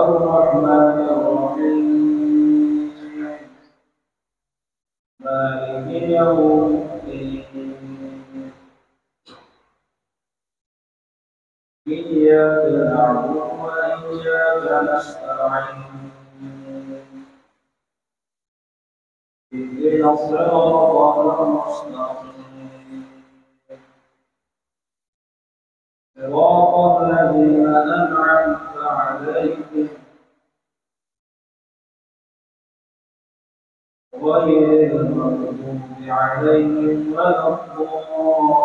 الرحمن الرحيم مالك يوم الدين إياك نعبد وإياك نستعين اهدنا الصراط المستقيم صراط الذين أنعمت عليهم غير المغضوب عليهم ولا الضالين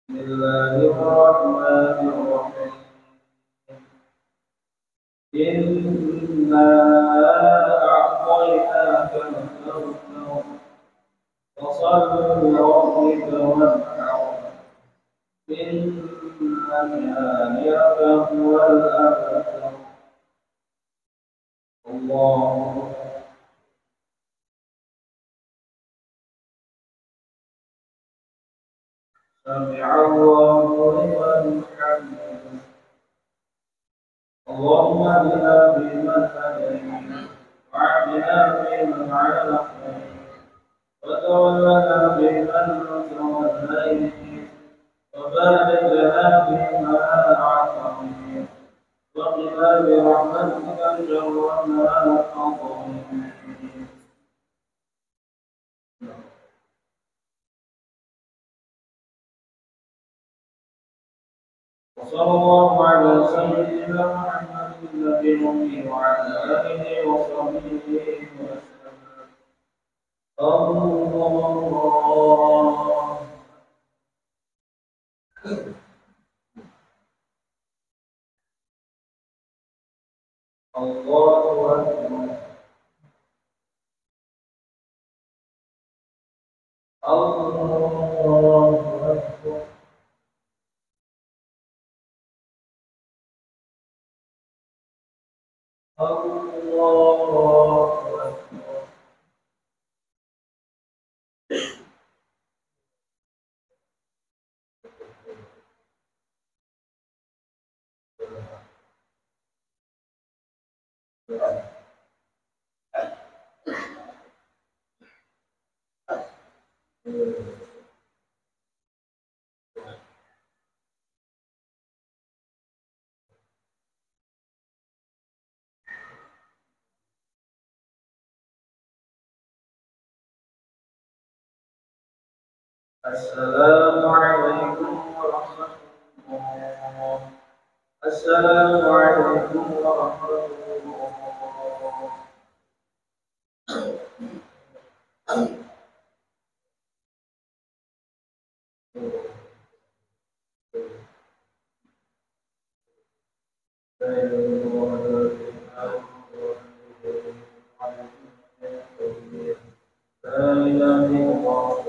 بسم الله الرحمن الرحيم إنا أعطيناك الكوثر فصل لربك وانحر إن شانئك هو الأبتر الله سمع الله لمن حمده اللهم اهدنا فيمن هديت وعافنا فيمن عافيت وتولنا فيمن توليت وبارك لنا فيما أعطيت وقنا برحمتك شر ما قضيت وصلى الله على سيدنا محمد النبي الأمي وعلى آله وصحبه وسلم الله أكبر الله أكبر الله أكبر السلام عليكم ورحمة الله السلام عليكم ورحمة الله لا إله إلا الله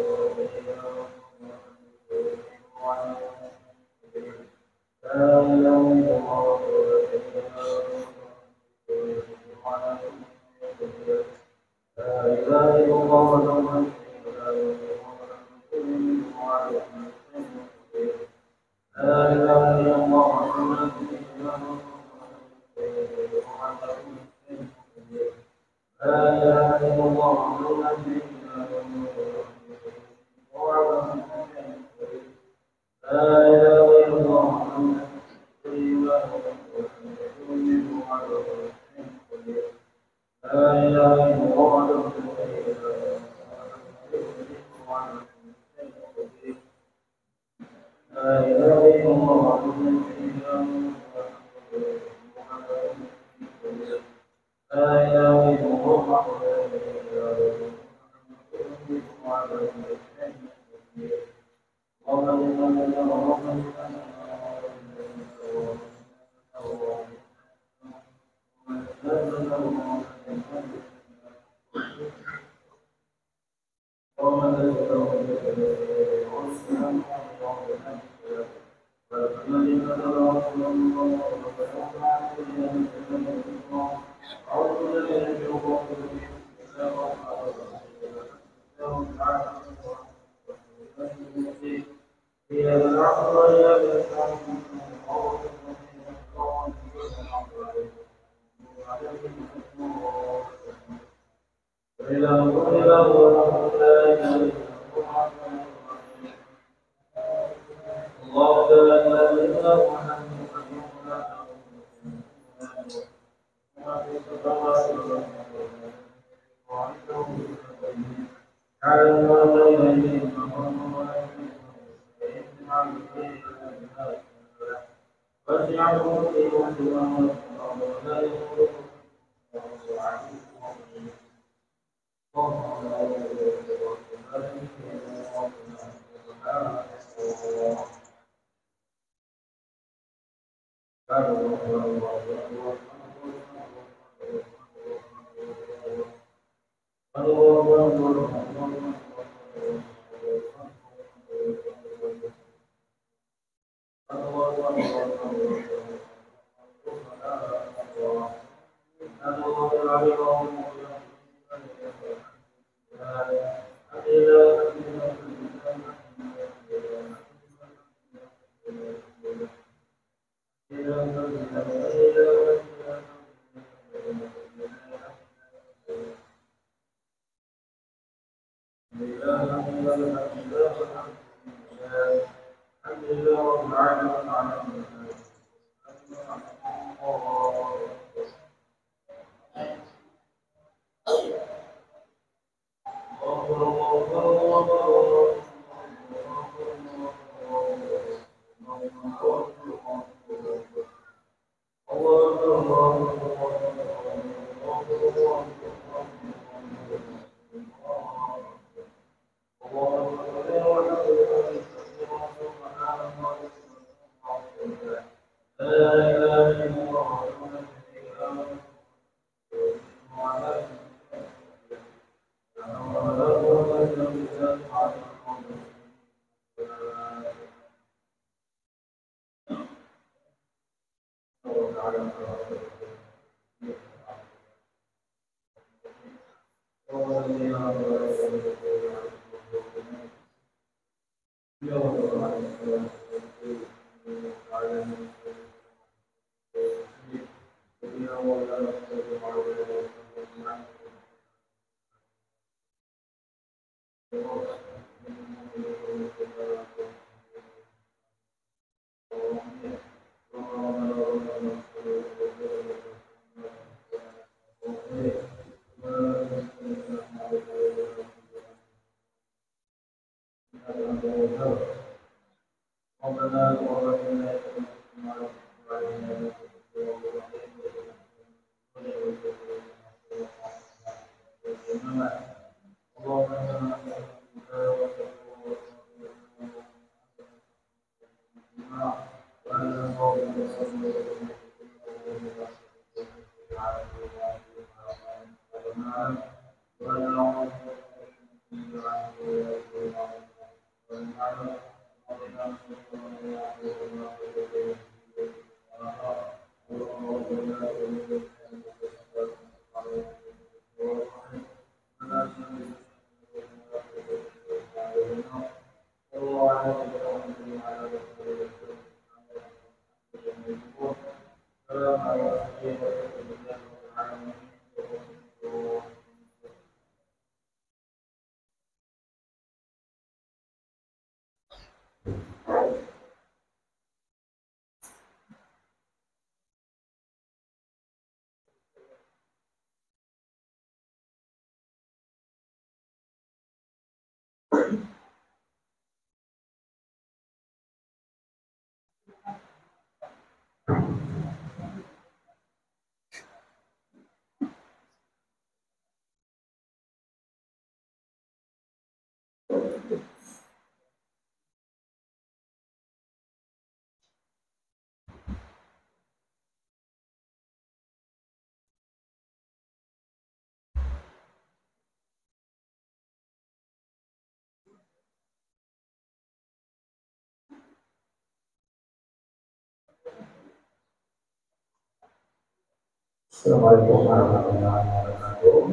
Assalamualaikum warahmatullahi wabarakatuh.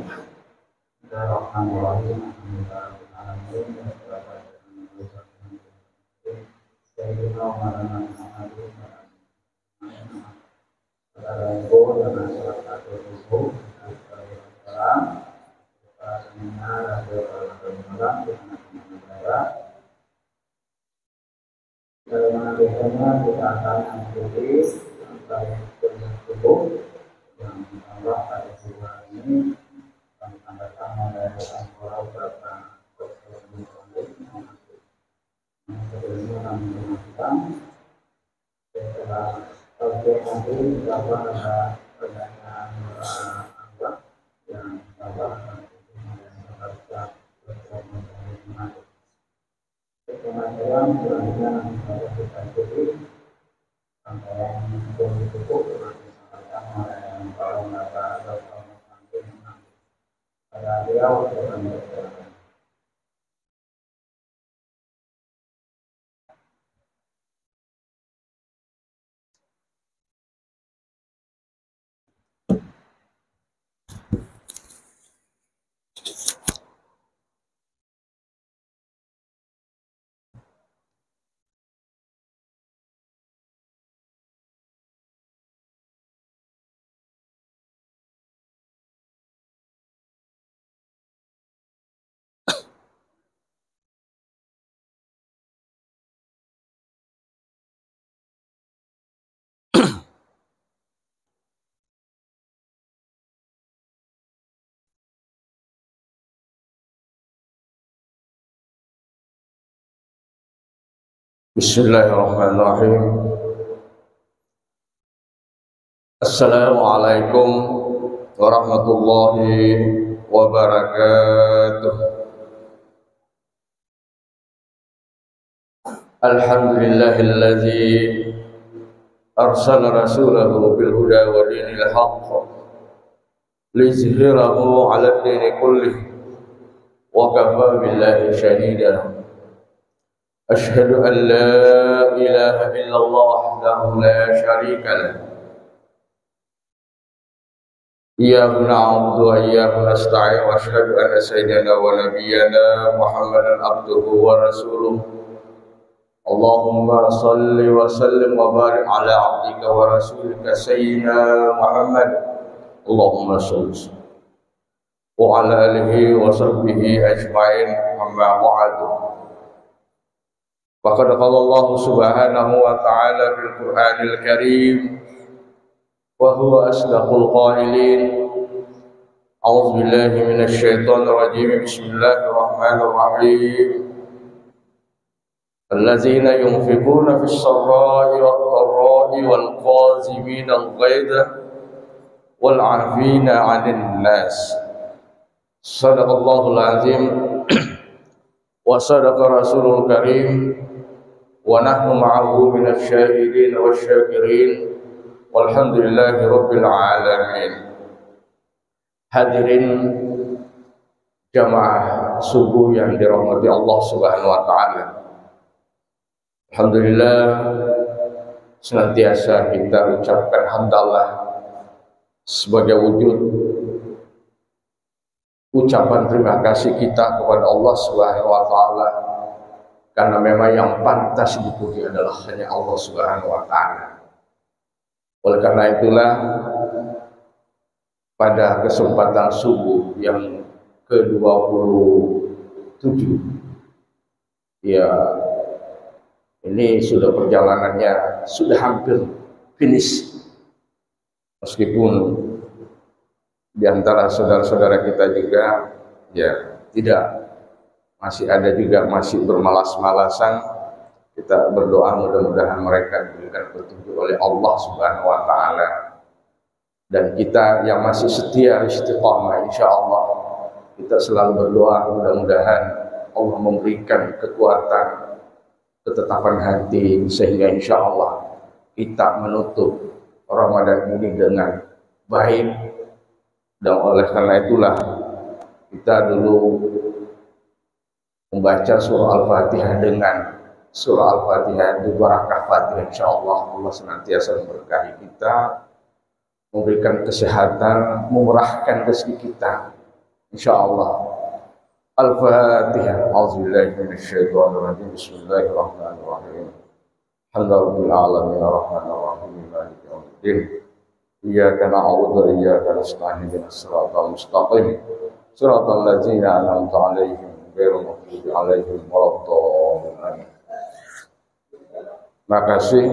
Bismillahirrahmanirrahim. Alhamdulillahirabbil alamin. Sayyidina wa maulana Muhammadin wa ala alihi pun dengan salah satu subuh sekarang seminar atau malam dengan negara dalam biasanya kita akan mengikuti sampai subuh yang ditambah pada bulan ini kami tambahkan mengadakan pola beberapa sebelumnya kami menggunakan setelah bagian nanti dapat ada pertanyaan anggap yang dapat pemasaran selanjutnya nanti dapat kita ikuti sampai yang cukup disampaikan oleh para lembaga atau pada beliau akan berjalan. Bismillahirrahmanirrahim. Assalamualaikum warahmatullahi wabarakatuh. Alhamdulillahilladzi arsala rasulahu bil huda wa dinil haqq liyuzhirahu 'ala ad-dini kullih wa kafa billahi shahida. أشهد أن لا إله إلا الله وحده لا شريك له إياه نعبد وإياه نستعين وأشهد أن سيدنا ونبينا محمدا عبده ورسوله اللهم صل وسلم وبارك على عبدك ورسولك سيدنا محمد اللهم صل وعلى آله وصحبه أجمعين أما بعد. Faqad qala Allah subhanahu wa ta'ala fil Qur'anil Karim wa huwa asdaqul qailin. A'udzu billahi minasy syaithanir rajim. Bismillahirrahmanirrahim. Allazina yunfiquna fis sarra'i wad dharra'i wal qazimina al-ghaidha wal 'afina 'anil nas. Shadaqallahul azim wa sadaqa rasulul karim. Wa nahnu ma'ahu minasy syahidin wasyakirin walhamdulillahi rabbil alamin. Hadirin jamaah subuh yang dirahmati Allah Subhanahu wa taala. Alhamdulillah senantiasa kita ucapkan hamdalah sebagai wujud ucapan terima kasih kita kepada Allah Subhanahu wa taala. Karena memang yang pantas dipuji adalah hanya Allah Subhanahu wa ta'ala. Oleh karena itulah pada kesempatan subuh yang ke-27 ya ini sudah perjalanannya sudah hampir finish, meskipun di antara saudara-saudara kita juga ya tidak, masih ada juga masih bermalas-malasan. Kita berdoa mudah-mudahan mereka diberikan petunjuk oleh Allah Subhanahu wa taala, dan kita yang masih setia istiqamah insyaallah kita selalu berdoa mudah-mudahan Allah memberikan kekuatan ketetapan hati sehingga insyaallah kita menutup Ramadan ini dengan baik. Dan oleh karena itulah kita dulu membaca surah Al-Fatihah dengan surah Al-Fatihah itu barakah Fatihah, insyaallah Allah senantiasa memberkahi kita, memberikan kesehatan, memurahkan rezeki kita insyaallah. Al-Fatihah. A'udzubillahi minasyaitonir rajim. Bismillahirrahmanirrahim. Alhamdulillahirabbil alamin arrahmanirrahim maliki yaumiddin. Iyyaka na'budu wa iyyaka nasta'in ihdinas siratal mustaqim siratal ladzina an'amta 'alaihim ghairil maghdubi 'alaihim waladdallin. Makasih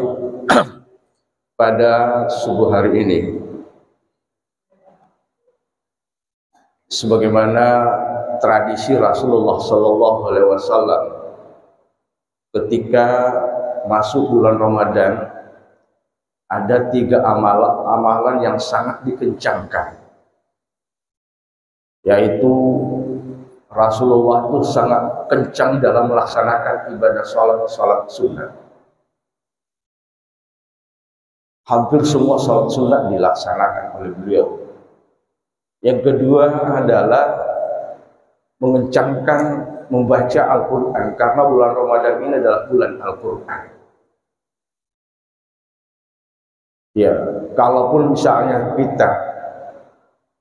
pada subuh hari ini, sebagaimana tradisi Rasulullah Sallallahu Alaihi Wasallam ketika masuk bulan Ramadan, ada 3 amalan yang sangat dikencangkan, yaitu Rasulullah itu sangat kencang dalam melaksanakan ibadah salat sunnah. Hampir semua salat sunnah dilaksanakan oleh beliau. Yang kedua adalah mengencangkan membaca Al-Quran, karena bulan Ramadan ini adalah bulan Al-Quran. Ya, kalaupun misalnya kita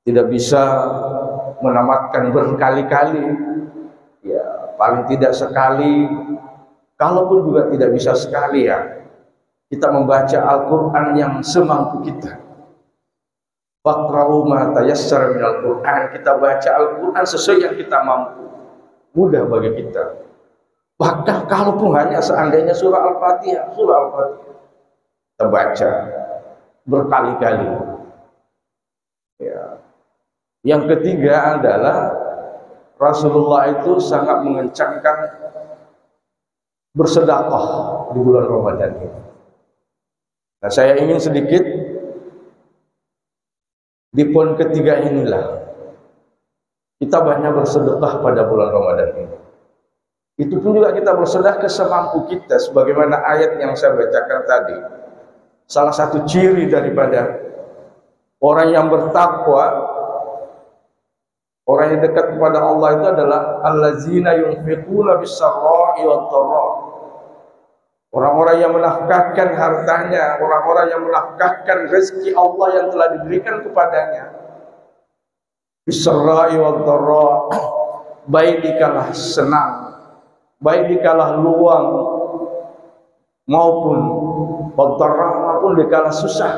tidak bisa menamatkan berkali-kali, ya paling tidak sekali, kalaupun juga tidak bisa sekali, ya kita membaca Al-Quran yang semampu kita. Faqra'u ma tayassara minal Qur'an, kita baca Al-Quran sesuai yang kita mampu, mudah bagi kita. Bahkan kalaupun hanya seandainya surah Al-Fatihah kita baca berkali-kali. Ya. Yang ketiga adalah Rasulullah itu sangat mengencangkan bersedekah di bulan Ramadan ini. Nah, saya ingin sedikit di poin ketiga inilah kita banyak bersedekah pada bulan Ramadan ini. Itu pun juga kita bersedekah semampu kita, sebagaimana ayat yang saya bacakan tadi. Salah satu ciri daripada orang yang bertakwa, orang yang dekat kepada Allah itu adalah allazina yunfiquna bis-sarra'i wad-dharra. Orang-orang yang menafkahkan hartanya, orang-orang yang menafkahkan rezeki Allah yang telah diberikan kepadanya. Bis-sarra'i wad-dharra, baik dikala senang, baik dikala luang, maupun wad-dharra, maupun dikala susah.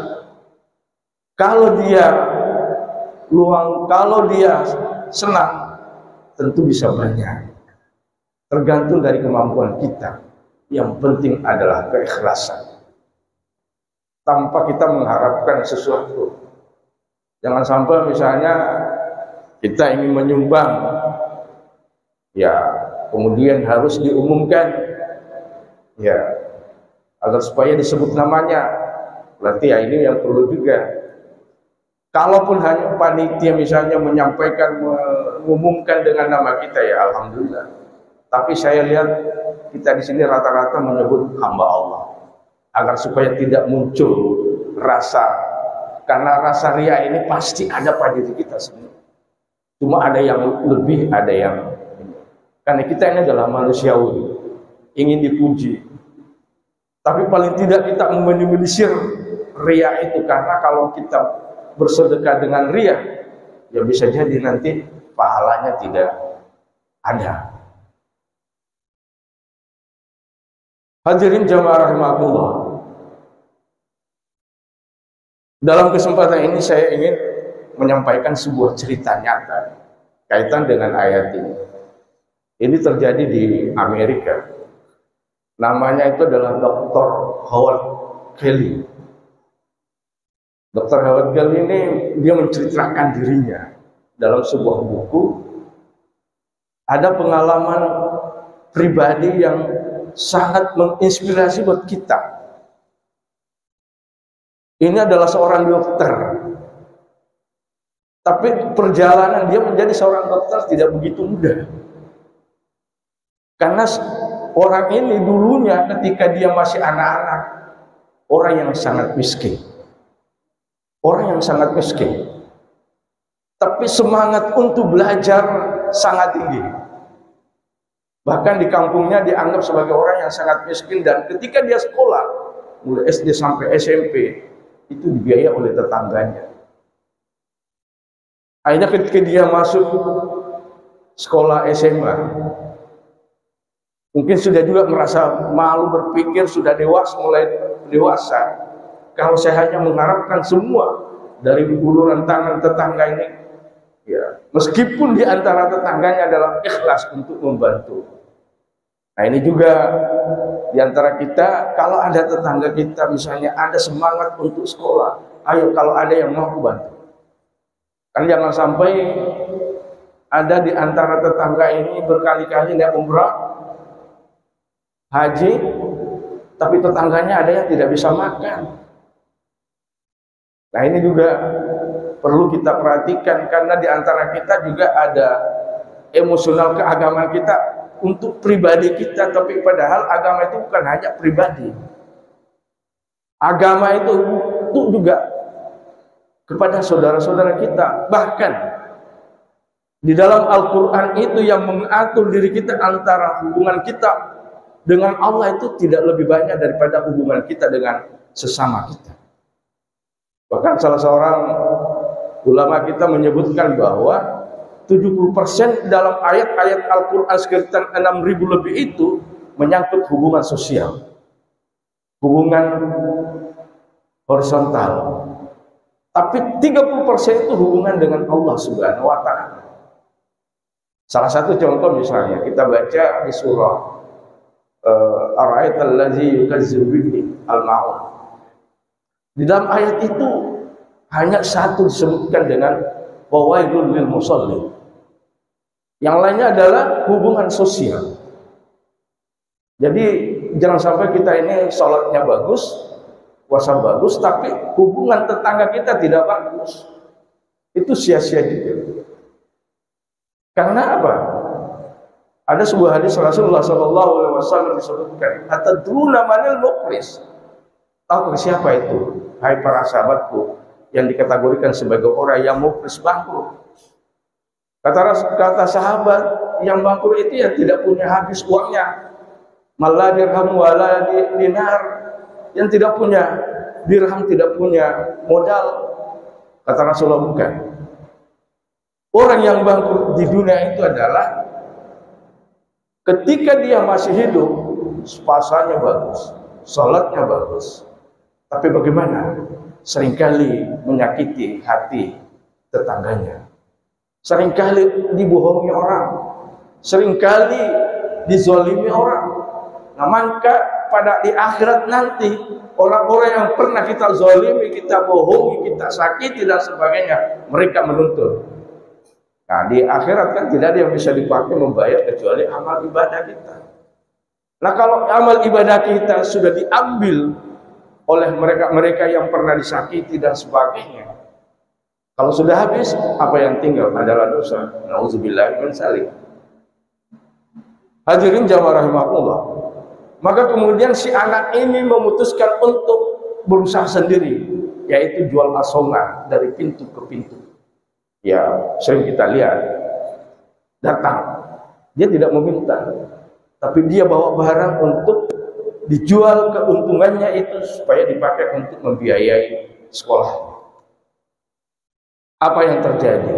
Kalau dia luang, kalau dia senang, tentu bisa banyak. Tergantung dari kemampuan kita. Yang penting adalah keikhlasan. Tanpa kita mengharapkan sesuatu. Jangan sampai misalnya kita ingin menyumbang, ya kemudian harus diumumkan, ya agar supaya disebut namanya. Berarti ya ini yang perlu juga. Kalaupun hanya panitia misalnya menyampaikan, mengumumkan dengan nama kita, ya alhamdulillah. Tapi saya lihat kita di sini rata-rata menyebut hamba Allah, agar supaya tidak muncul rasa, karena rasa ria ini pasti ada pada diri kita semua. Cuma ada yang lebih, ada yang, karena kita ini adalah manusiawi, ingin dipuji. Tapi paling tidak kita meminimalisir ria itu, karena kalau kita bersedekah dengan ria, ya bisa jadi nanti pahalanya tidak ada. Hadirin jamaah rahimakumullah. Dalam kesempatan ini saya ingin menyampaikan sebuah cerita nyata kaitan dengan ayat ini. Ini terjadi di Amerika. Namanya itu adalah Dr. Howard Kelly. Dr. Howard Kelly ini dia menceritakan dirinya dalam sebuah buku. Ada pengalaman pribadi yang sangat menginspirasi buat kita. Ini adalah seorang dokter. Tapi perjalanan dia menjadi seorang dokter tidak begitu mudah. Karena orang ini dulunya ketika dia masih anak-anak, orang yang sangat miskin. Orang yang sangat miskin. Tapi semangat untuk belajar sangat tinggi. Bahkan di kampungnya dianggap sebagai orang yang sangat miskin, dan ketika dia sekolah mulai SD sampai SMP itu dibiayai oleh tetangganya. Akhirnya ketika dia masuk sekolah SMA, mungkin sudah juga merasa malu, berpikir sudah dewasa, mulai dewasa. Kalau saya hanya mengharapkan semua dari uluran tangan tetangga ini, ya, meskipun di antara tetangganya adalah ikhlas untuk membantu. Nah ini juga di antara kita, kalau ada tetangga kita misalnya ada semangat untuk sekolah, ayo kalau ada yang mau bantu. Kan jangan sampai ada di antara tetangga ini berkali-kali naik umrah, haji, tapi tetangganya ada yang tidak bisa makan. Nah ini juga perlu kita perhatikan, karena di antara kita juga ada emosional keagamaan kita untuk pribadi kita, tapi padahal agama itu bukan hanya pribadi. Agama itu juga kepada saudara-saudara kita. Bahkan di dalam Al-Quran itu yang mengatur diri kita, antara hubungan kita dengan Allah itu tidak lebih banyak daripada hubungan kita dengan sesama kita. Bahkan salah seorang ulama kita menyebutkan bahwa 70% dalam ayat-ayat Al-Quran sekitar 6.000 lebih itu menyangkut hubungan sosial, hubungan horizontal. Tapi 30% itu hubungan dengan Allah Subhanahu wa Ta'ala. Salah satu contoh misalnya kita baca di surah Ar-Ra'aital ladzi yukazzibu al-ma'un. Di dalam ayat itu hanya satu disebutkan dengan wawailul lil musallin. Yang lainnya adalah hubungan sosial. Jadi jangan sampai kita ini sholatnya bagus, puasa bagus, tapi hubungan tetangga kita tidak bagus. Itu sia-sia juga. Karena apa? Ada sebuah hadis Rasulullah SAW disebutkan, atadruna manil muflis. Tahu siapa itu? Hai para sahabatku, yang dikategorikan sebagai orang yang muflis, bangkrut. Kata sahabat, yang bangkrut itu yang tidak punya habis uangnya. Malah dirham wala dinar, yang tidak punya dirham, tidak punya modal. Kata Rasulullah, bukan. Orang yang bangkrut di dunia itu adalah ketika dia masih hidup, puasanya bagus, salatnya bagus, tapi bagaimana? Seringkali menyakiti hati tetangganya, seringkali dibohongi orang, seringkali dizalimi orang. Nah maka pada di akhirat nanti, orang-orang yang pernah kita zalimi, kita bohongi, kita sakiti dan sebagainya, mereka menuntut. Nah di akhirat kan tidak ada yang bisa dipakai membayar kecuali amal ibadah kita. Nah kalau amal ibadah kita sudah diambil oleh mereka yang pernah disakiti dan sebagainya, kalau sudah habis, apa yang tinggal adalah dosa. Nauzubillahi min dzalik. Hadirin jamaah rahimakumullah. Maka kemudian si anak ini memutuskan untuk berusaha sendiri, yaitu jual asongan dari pintu ke pintu. Ya sering kita lihat, datang, dia tidak meminta, tapi dia bawa barang untuk dijual, keuntungannya itu supaya dipakai untuk membiayai sekolah. Apa yang terjadi?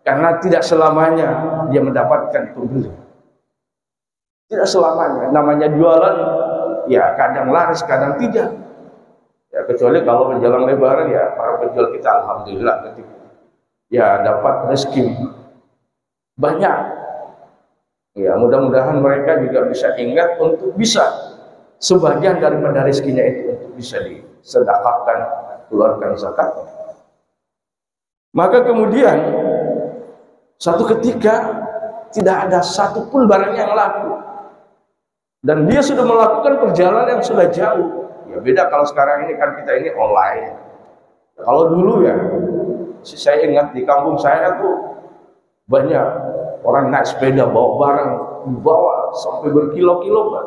Karena tidak selamanya dia mendapatkan pembeli. Tidak selamanya. Namanya jualan, ya kadang laris, kadang tidak. Ya kecuali kalau menjelang Lebaran, ya para penjual kita alhamdulillah ketika ya dapat rezeki banyak. Ya mudah-mudahan mereka juga bisa ingat untuk bisa sebagian daripada rezekinya itu untuk bisa disedekahkan, keluarkan zakat. Maka kemudian suatu ketika tidak ada satupun barang yang laku, dan dia sudah melakukan perjalanan yang sudah jauh. Ya beda kalau sekarang ini kan kita ini online. Kalau dulu ya, saya ingat di kampung saya tuh banyak orang naik sepeda bawa barang, dibawa sampai berkilo-kilo, Pak.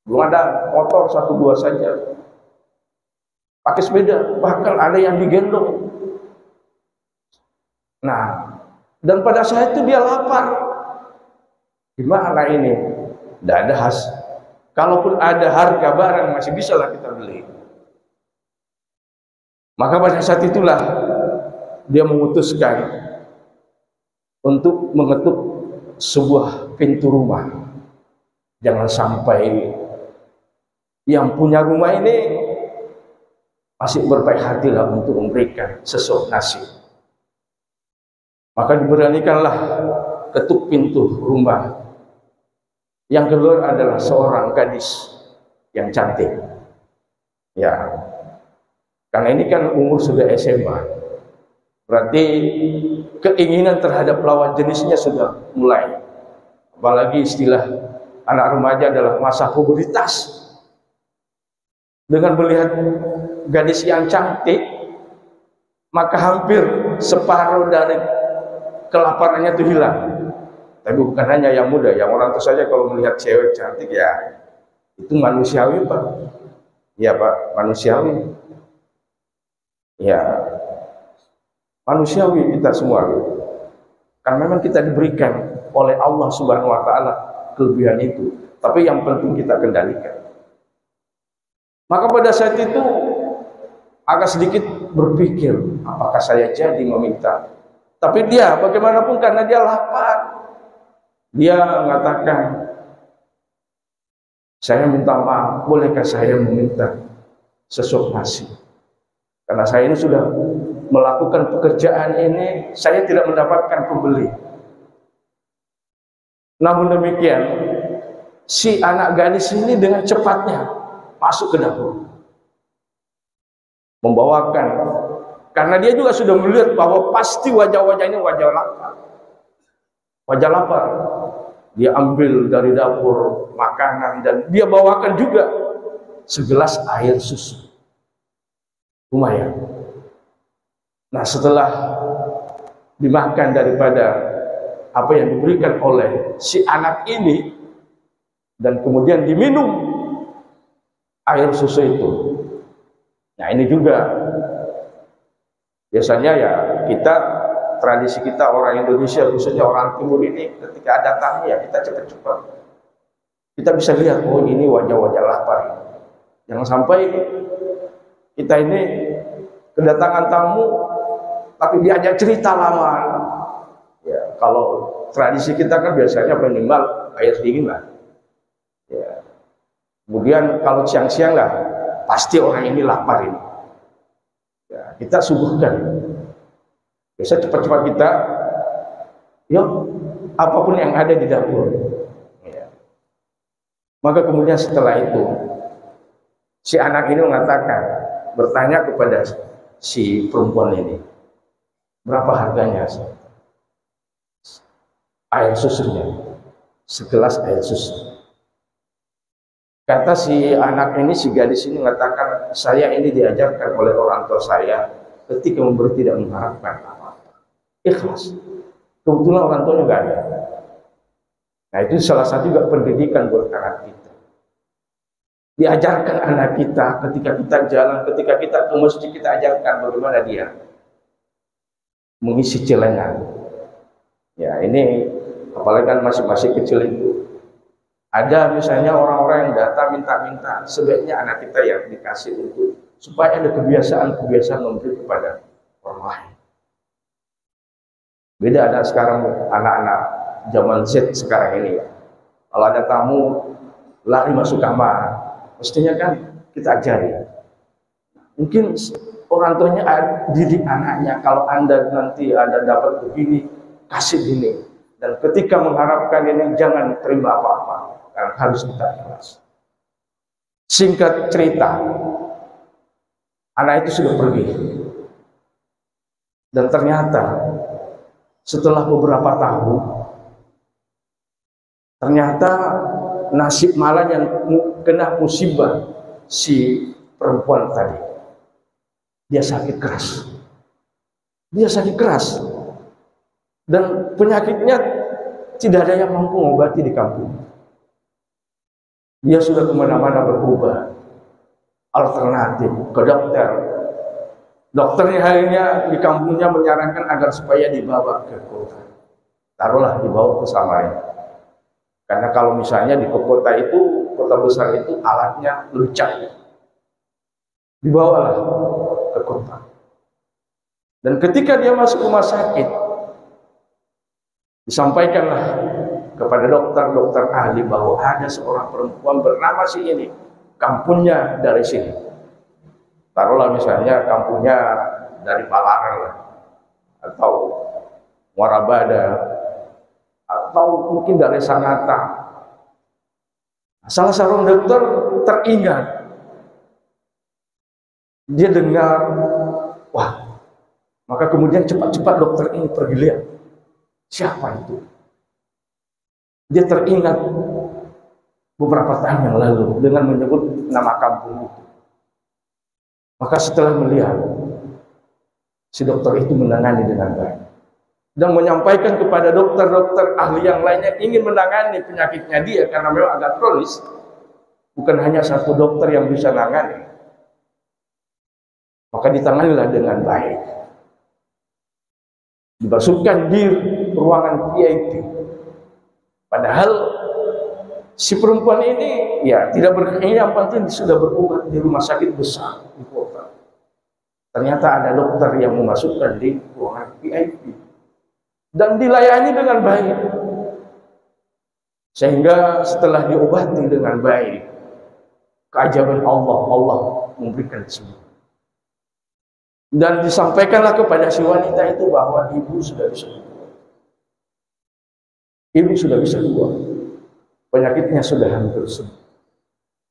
Belum ada motor 1-2 saja, pakai sepeda, bahkan ada yang digendong. Nah, dan pada saat itu dia lapar. Gimana ini? Tidak ada khas. Kalaupun ada harga barang masih bisa lah kita beli. Maka pada saat itulah dia memutuskan untuk mengetuk sebuah pintu rumah. Jangan sampai yang punya rumah ini masih berbaik hatilah untuk memberikan sesuap nasi. Maka diberanikanlah ketuk pintu rumah. Yang keluar adalah seorang gadis yang cantik. Ya, karena ini kan umur sudah SMA, berarti keinginan terhadap lawan jenisnya sudah mulai. Apalagi istilah anak remaja adalah masa pubertas. Dengan melihat gadis yang cantik, maka hampir separuh dari kelaparannya itu hilang. Tapi bukan hanya yang muda, yang orang tua saja kalau melihat cewek cantik ya itu manusiawi, Pak. Ya Pak, manusiawi. Ya, manusiawi kita semua. Karena memang kita diberikan oleh Allah Subhanahu wa taala kelebihan itu, tapi yang penting kita kendalikan. Maka pada saat itu agak sedikit berpikir, apakah saya jadi meminta? Tapi dia bagaimanapun karena dia lapar, dia mengatakan, saya minta maaf, bolehkah saya meminta sesuap nasi? Karena saya ini sudah melakukan pekerjaan ini, saya tidak mendapatkan pembeli. Namun demikian, si anak gadis ini dengan cepatnya masuk ke dapur, membawakan, karena dia juga sudah melihat bahwa pasti wajah-wajah ini wajah lapar. Wajah lapar. Dia ambil dari dapur makanan dan dia bawakan juga segelas air susu. Lumayan. Nah, setelah dimakan daripada apa yang diberikan oleh si anak ini dan kemudian diminum air susu itu. Nah, ini juga biasanya ya kita, tradisi kita orang Indonesia, khususnya orang Timur ini, ketika ada tamu ya kita cepat-cepat. Kita bisa lihat, oh ini wajah-wajah lapar. Jangan sampai kita ini kedatangan tamu tapi diajak cerita lama. Ya, kalau tradisi kita kan biasanya minimal air dingin lah. Ya. Kemudian kalau siang-siang lah, pasti orang ini lapar ini. Ya, kita suguhkan. Biasa cepat-cepat kita, yuk, apapun yang ada di dapur. Ya. Maka kemudian setelah itu, si anak ini mengatakan, bertanya kepada si perempuan ini, berapa harganya air susunya? Segelas air susu. Kata si anak ini, si gadis ini mengatakan, saya ini diajarkan oleh orang tua saya ketika memberi tidak mengharapkan apa-apa. Ikhlas. Kebetulan orang tuanya nggak ada. Nah, itu salah satu juga pendidikan buat anak kita. Diajarkan anak kita ketika kita jalan, ketika kita ke masjid, kita ajarkan bagaimana dia mengisi celengan. Ya, ini apalagi kan masih kecil itu. Ada misalnya orang-orang yang datang minta-minta, sebaiknya anak kita yang dikasih untuk supaya ada kebiasaan memberi kepada orang lain. Beda ada sekarang anak-anak zaman Z sekarang ini. Kalau ada tamu lari masuk kamar, mestinya kan kita ajari. Mungkin orang tuanya didik anaknya, kalau Anda nanti Anda dapat begini, kasih gini. Dan ketika mengharapkan ini jangan terima apa-apa. Karena harus kita ikhlas. Singkat cerita, anak itu sudah pergi. Dan ternyata setelah beberapa tahun, ternyata nasib malah yang kena musibah si perempuan tadi. Dia sakit keras. Dia sakit keras. Dan penyakitnya tidak ada yang mampu mengobati di kampung. Dia sudah kemana-mana berubah, alternatif ke dokter. Dokternya akhirnya di kampungnya menyarankan agar supaya dibawa ke kota. Taruhlah dibawa ke Samarinda. Karena kalau misalnya di kota itu, kota besar itu alatnya lebih canggih. Dibawalah ke kota. Dan ketika dia masuk rumah sakit, disampaikanlah kepada dokter ahli bahwa ada seorang perempuan bernama si ini, kampungnya dari sini. Taruhlah misalnya kampungnya dari Palaran atau Warabada atau mungkin dari Sangatta. Salah seorang dokter teringat, dia dengar, wah, maka kemudian cepat-cepat dokter ini pergi lihat siapa itu. Dia teringat beberapa tahun yang lalu dengan menyebut nama kampung itu. Maka setelah melihat, si dokter itu menangani dengan baik dan menyampaikan kepada dokter-dokter ahli yang lainnya ingin menangani penyakitnya dia karena memang agak kronis. Bukan hanya satu dokter yang bisa menangani. Maka ditanganilah dengan baik. Dimasukkan di ruangan VIP. Padahal si perempuan ini ya tidak yang penting sudah berobat di rumah sakit besar di kota. Ternyata ada dokter yang memasukkan di ruangan VIP dan dilayani dengan baik. Sehingga setelah diobati dengan baik, keajaiban Allah memberikan sembuh. Dan disampaikanlah kepada si wanita itu bahwa ibu sudah bisa keluar. Ibu sudah bisa keluar. Penyakitnya sudah hampir sembuh.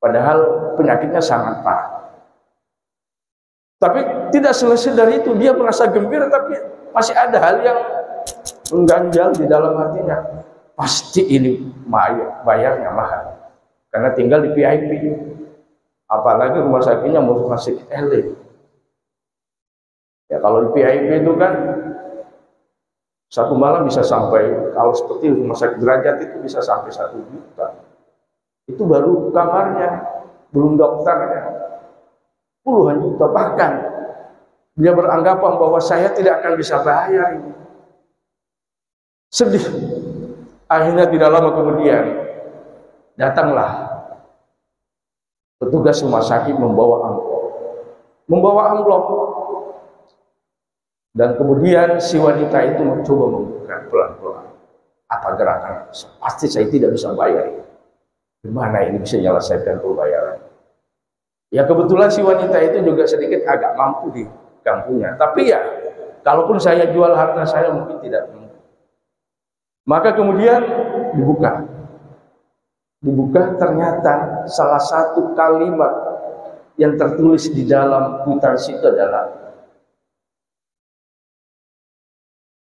Padahal penyakitnya sangat parah. Tapi tidak selesai dari itu, dia merasa gembira, tapi masih ada hal yang mengganjal di dalam hatinya. Pasti ini bayarnya mahal, karena tinggal di VIP. Apalagi rumah sakitnya rumah sakit elit. Ya kalau di VIP itu kan satu malam bisa sampai, kalau seperti rumah sakit derajat itu bisa sampai 1 juta. Itu baru kamarnya, belum dokternya. Puluhan juta, bahkan dia beranggapan bahwa saya tidak akan bisa bayar ini. Sedih. Akhirnya tidak lama kemudian datanglah petugas rumah sakit membawa amplop. Dan kemudian si wanita itu mencoba membuka pelan-pelan. Apa gerakan? Pasti saya tidak bisa bayar. Gimana ini bisa menyelesaikan pembayaran? Ya kebetulan si wanita itu juga sedikit agak mampu di kampungnya. Tapi ya, kalaupun saya jual harta saya mungkin tidak mampu. Maka kemudian dibuka. Ternyata salah satu kalimat yang tertulis di dalam kwitansi itu adalah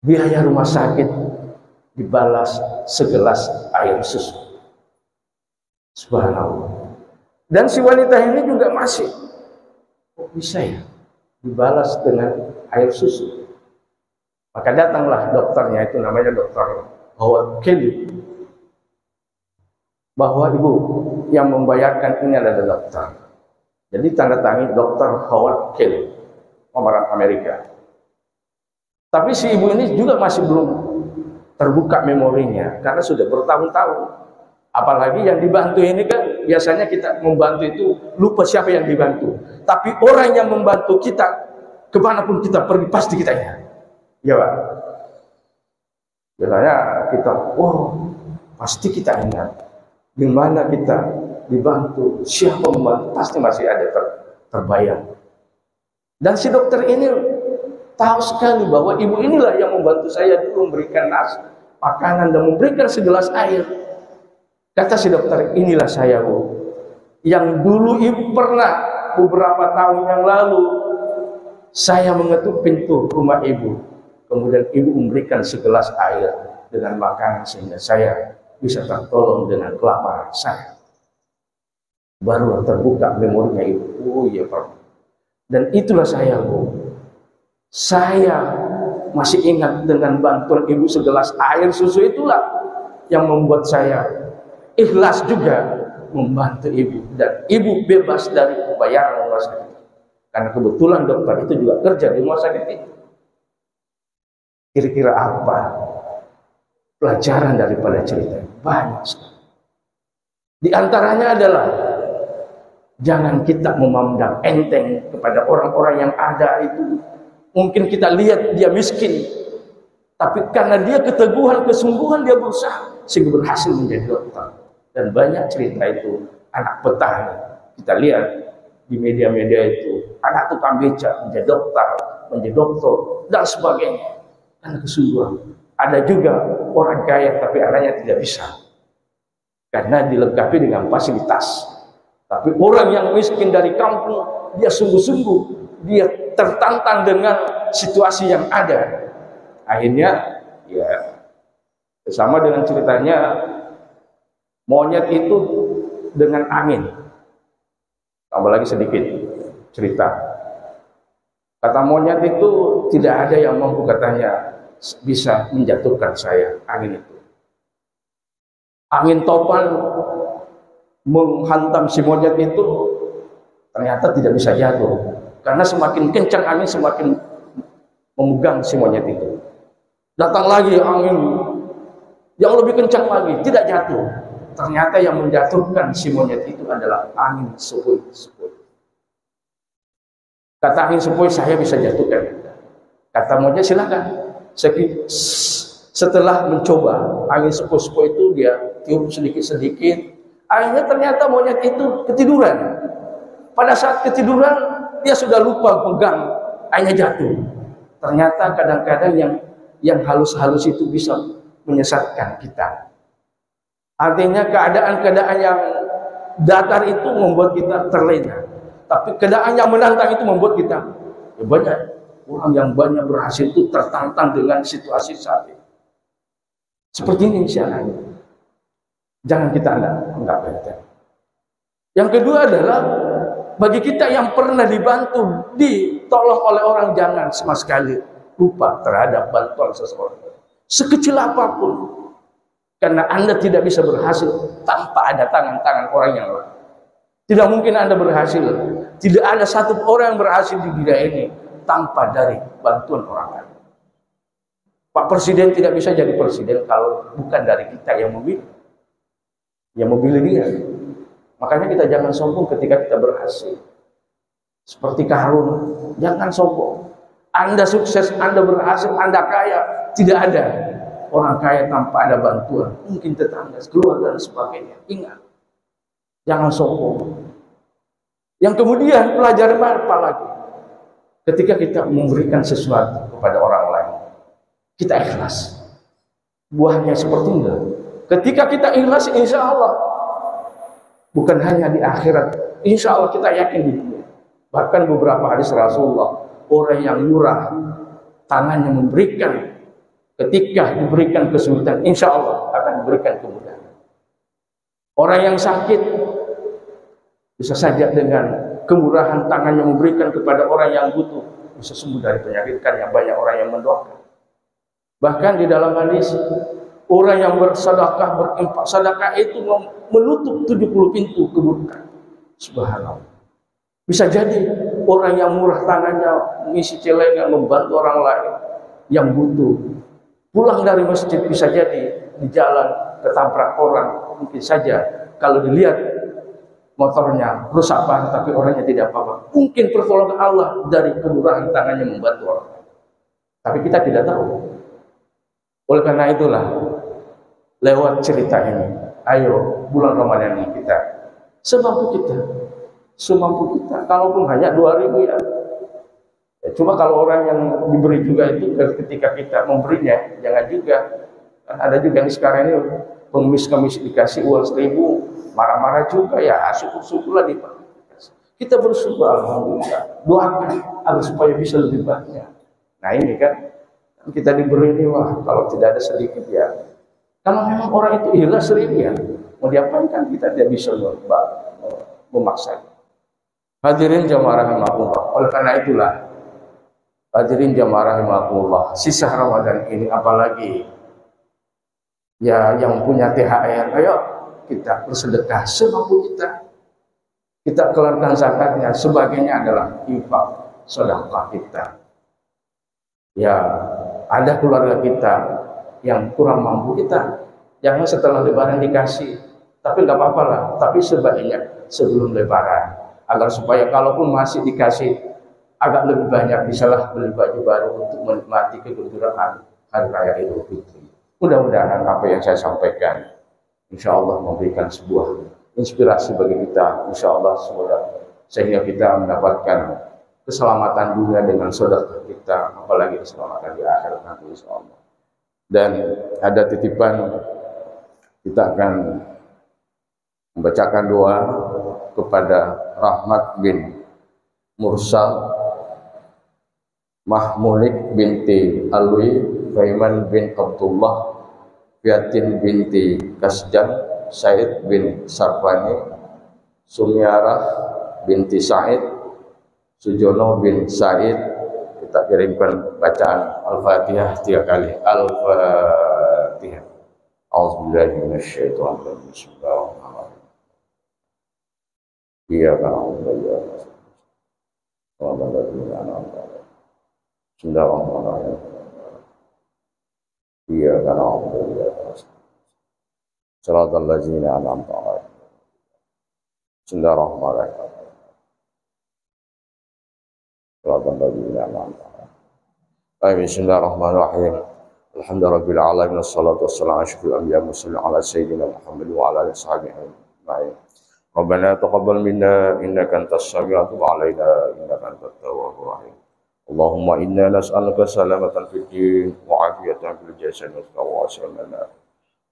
biaya rumah sakit dibalas segelas air susu. Subhanallah. Dan si wanita ini juga masih, kok bisa ya dibalas dengan air susu? Maka datanglah dokternya, itu namanya dokter Howard Kelly, bahwa ibu yang membayarkan ini adalah dokter. Jadi tanda tangan dokter Howard Kelly, orang Amerika. Tapi si ibu ini juga masih belum terbuka memorinya karena sudah bertahun-tahun. Apalagi yang dibantu ini kan biasanya kita membantu itu lupa siapa yang dibantu. Tapi orang yang membantu kita kemanapun kita pergi pasti kita ingat. Ya Pak. Biasanya kita, pasti kita ingat di mana kita dibantu, siapa membantu, pasti masih ada terbayang. Dan si dokter ini tahu sekali bahwa ibu inilah yang membantu saya dulu memberikan nasi, makanan dan memberikan segelas air. Kata si dokter, inilah saya Bu, yang dulu ibu pernah beberapa tahun yang lalu saya mengetuk pintu rumah ibu, kemudian ibu memberikan segelas air dengan makanan sehingga saya bisa tertolong dengan kelaparan saya. Baru terbuka memorinya ibu. Oh iya Pak. Dan itulah saya Bu. Saya masih ingat dengan bantuan ibu segelas air susu itulah yang membuat saya ikhlas juga membantu ibu, dan ibu bebas dari pembayaran rumah sakit karena kebetulan dokter itu juga kerja di rumah sakit itu. Kira-kira apa pelajaran daripada cerita ini? Banyak sekali. Di antaranya adalah jangan kita memandang enteng kepada orang-orang yang ada itu. Mungkin kita lihat dia miskin, tapi karena dia keteguhan, kesungguhan, dia berusaha sehingga berhasil menjadi dokter. Dan banyak cerita itu anak petani. Kita lihat di media-media itu, anak tukang becak menjadi dokter, dan sebagainya. Karena kesungguhan. Ada juga orang kaya tapi anaknya tidak bisa, karena dilengkapi dengan fasilitas. Tapi orang yang miskin dari kampung, dia sungguh-sungguh, dia tertantang dengan situasi yang ada. Akhirnya, ya sama dengan ceritanya monyet itu dengan angin. Tambah lagi sedikit cerita. Kata monyet itu, tidak ada yang mampu katanya bisa menjatuhkan saya, angin itu. Angin topan menghantam si monyet itu, ternyata tidak bisa jatuh. Karena semakin kencang angin, semakin memegang si monyet itu. Datang lagi angin yang lebih kencang lagi, tidak jatuh. Ternyata yang menjatuhkan si monyet itu adalah angin sepoi-sepoi. Kata angin sepoi, saya bisa jatuhkan. Kata monyet, silakan. Setelah mencoba angin sepoi-sepoi itu, dia tiup sedikit-sedikit. Akhirnya ternyata monyet itu ketiduran. Pada saat ketiduran, dia sudah lupa pegang, akhirnya jatuh. Ternyata kadang-kadang yang halus-halus itu bisa menyesatkan kita. Artinya keadaan-keadaan yang datar itu membuat kita terlena. Tapi keadaan yang menantang itu membuat kita, ya banyak orang yang banyak berhasil itu tertantang dengan situasi saat ini. Seperti ini misalnya. Jangan kita anggap enteng. Yang kedua adalah bagi kita yang pernah dibantu, ditolong oleh orang, jangan sama sekali lupa terhadap bantuan seseorang. Sekecil apapun. Karena Anda tidak bisa berhasil tanpa ada tangan-tangan orang yang lain. Tidak mungkin Anda berhasil. Tidak ada satu orang yang berhasil di dunia ini tanpa dari bantuan orang lain. Pak Presiden tidak bisa jadi presiden kalau bukan dari kita yang memilih. Yang memilih dia. Makanya kita jangan sombong ketika kita berhasil. Seperti Karun, jangan sombong. Anda sukses, Anda berhasil, Anda kaya. Tidak ada orang kaya tanpa ada bantuan. Mungkin tetangga, keluarga, dan sebagainya. Ingat, jangan sombong. Yang kemudian pelajaran apa lagi? Ketika kita memberikan sesuatu kepada orang lain, kita ikhlas. Buahnya seperti enggak. Ketika kita ikhlas, insya Allah bukan hanya di akhirat, insya Allah kita yakin di dunia. Bahkan beberapa hadis Rasulullah, orang yang murah tangannya memberikan, ketika diberikan kesulitan, insya Allah akan diberikan kemudahan. Orang yang sakit bisa saja dengan kemurahan tangannya memberikan kepada orang yang butuh, bisa sembuh dari penyakit. Karena banyak orang yang mendoakan. Bahkan di dalam hadis, orang yang bersedekah, berinfak, sedekah itu menutup 70 pintu keburukan. Subhanallah. Bisa jadi orang yang murah tangannya mengisi celengan, membantu orang lain yang butuh. Pulang dari masjid bisa jadi di jalan ketabrak orang. Mungkin saja kalau dilihat motornya rusak banget tapi orangnya tidak apa-apa. Mungkin pertolongan Allah dari kemurahan tangannya membantu orang. Tapi kita tidak tahu. Oleh karena itulah, lewat cerita ini, ayo bulan Ramadan ini kita semampu kita, kalaupun hanya 2.000 ya. Cuma kalau orang yang diberi juga itu ketika kita memberinya, jangan juga. Ada juga yang sekarang ini pengemis-kemis dikasih uang 1.000, marah-marah juga ya, syukur-syukurlah dipakai. Kita bersyukur, alhamdulillah, doakan agar supaya bisa lebih banyak. Nah ini kan kita diberi ini, wah kalau tidak ada sedikit ya. Kalau memang orang itu ikhlas 1.000 ya, mau diapain kan kita tidak bisa memaksa. Hadirin jamaah rahimakumullah. Oleh karena itulah, hadirin jamaah rahimakumullah, sisa Ramadan ini apalagi ya yang punya THR, ayo kita bersedekah semampu kita. Kita keluarkan zakatnya, sebagainya adalah infak, sedekah kita. Ya, ada keluarga kita yang kurang mampu, kita jangan setelah lebaran dikasih, tapi nggak apa-apa lah, tapi sebaiknya sebelum lebaran, agar supaya kalaupun masih dikasih agak lebih banyak, bisalah beli baju baru untuk menikmati kegembiraan hari raya Idul Fitri. Mudah-mudahan apa yang saya sampaikan insya Allah memberikan sebuah inspirasi bagi kita. Insya Allah semoga sehingga kita mendapatkan keselamatan dunia dengan sedekah kita, apalagi keselamatan di akhirat nanti insyaallah. Dan ada titipan, kita akan membacakan doa kepada Rahmat bin Mursal, Mahmulik binti Alwi, Faiman bin Abdullah, Fiatin binti Kasjan, Said bin Sarfani, Sumyarah binti Said, Sujono bin Said. Kita kirimkan bacaan Al-Fatihah 3 kali. Al-Fatihah. A'udzubillahi minasyaitonir rajim. Bismillahirrahmanirrahim. Iyyaka na'budu wa iyyaka nasta'in. Bismillahirrahmanirrahim. Iyyaka na'budu wa iyyaka nasta'in. Shiratal ladzina an'amta 'alaihim. Bismillahirrahmanirrahim. Bismillahirrahmanirrahim. Alhamdulillahirabbil alamin wassalatu wassalamu ala asyrofil anbiya'i wal mursalin ala sayyidina Muhammad wa ala alihi washabihi ajma'in. Rabbana taqabbal minna innaka antas sami'ul 'alim wa 'alaina innaka antat tawwabur rahim. Allahumma inna nas'aluka salamatan fid din wa 'afiyatan fil jasad wa tawassulan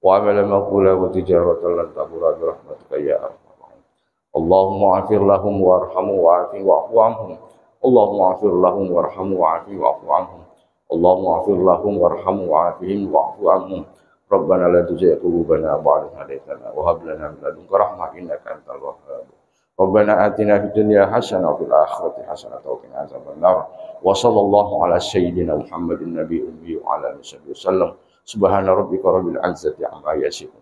wa 'amalan maqbulan wa tijaratan lan tabura bi rahmatika ya arhamar rahimin. Allahumma 'afir lahum warhamhum wa'afi wa'fu 'anhum. Allahumma 'afir lahum warhamhum wa'afi wa'fu 'anhum. Allahumma 'afir lahum warhamhum wa'afihim wa'fu 'anhum. Rabbana la tuzigh qulubana ba'da idh hadaytana wa hab lana min ladunka rahmah innaka antal wahhab. Rabbana atina fid dunya hasanah wa fil akhirati hasanah wa qina adzabannar. Wa sallallahu ala sayyidina Muhammadin nabiyil ummi wa ala alihi wasallam. Subhana rabbika rabbil izzati amma yasifun.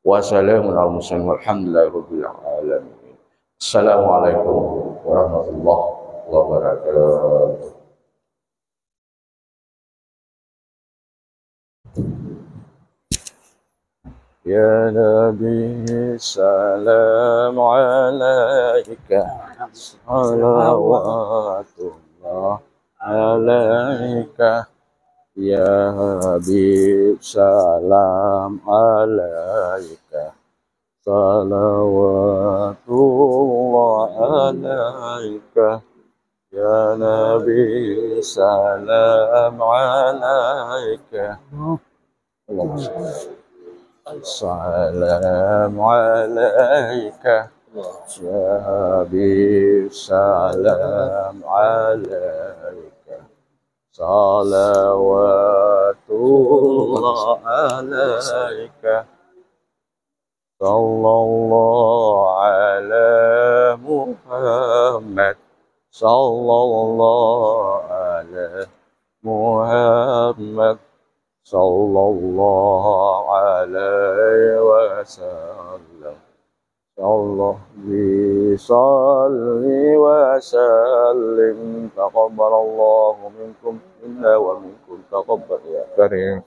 Wa salamun alal mursalin walhamdulillahi rabbil alamin. Assalamualaikum warahmatullahi wabarakatuh. Ya Nabi salam alaika, salawatullah alaika. Ya Habib salam alaika, salawatullah alaika. Ya Nabi salam alaika. Salam alaika. Ya Habib salam alaika. Salawatullah alaika. Sallallahu ala Muhammad. Sallallahu ala Muhammad. Sallallahu alaihi wasallam. Allah bisalli wa sallim. Taqabbalallahu minkum minna wa minkum taqabbal ya karim.